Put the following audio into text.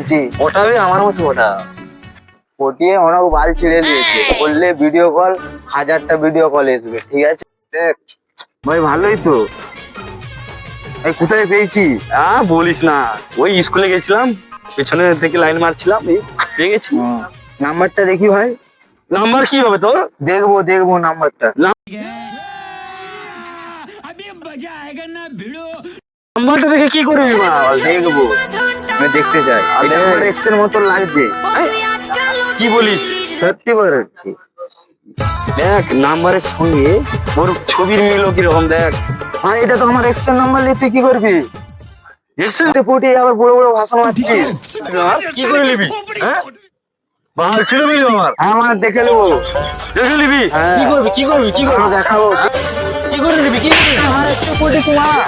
জি ওটাবে আমার মতো ওটা। পটিয়ে অনেক বাল ছিঁড়ে দিয়েছে, বললে ভিডিও কল, 1000টা ভিডিও কল আসবে, ঠিক আছে? দেখ ভাই ভালোই তো। এই কোথায় পেয়েছি? বলিস না, ওই স্কুলে গেছিলাম, পেছনে থেকে লাইন মারছিলাম, এই পেয়ে গেছি। নাম্বারটা দেখি ভাই। নাম্বার কি হবে তোর? দেখবো দেখবো নাম্বারটা। নাম্বারটা দেখে কি করবি মা? দেখবো, আমি দেখতে চাই। এটা আমার এক্সের মতো লাগছে। কি বলিস? সত্যি বলছি। দেখ নাম্বারের সঙ্গে ওর ছবির মিল কিরকম দেখ। আর এটা তো আমার এক্সের নাম্বার নিয়ে তুই কি করবি? দেখছেন পটিয়ে আবার বড় বড় ভাষণ মারছিস। কি করে নিবি? হ্যাঁ বাল ছিল মিল আমার, আমার দেখে নেবো। দেখে নিবি? হ্যাঁ। কি করবি কি করবি কি করবি? আরো দেখাবো। কি করে নিবি কি করবি? আমার এক্সের পটি তোমার।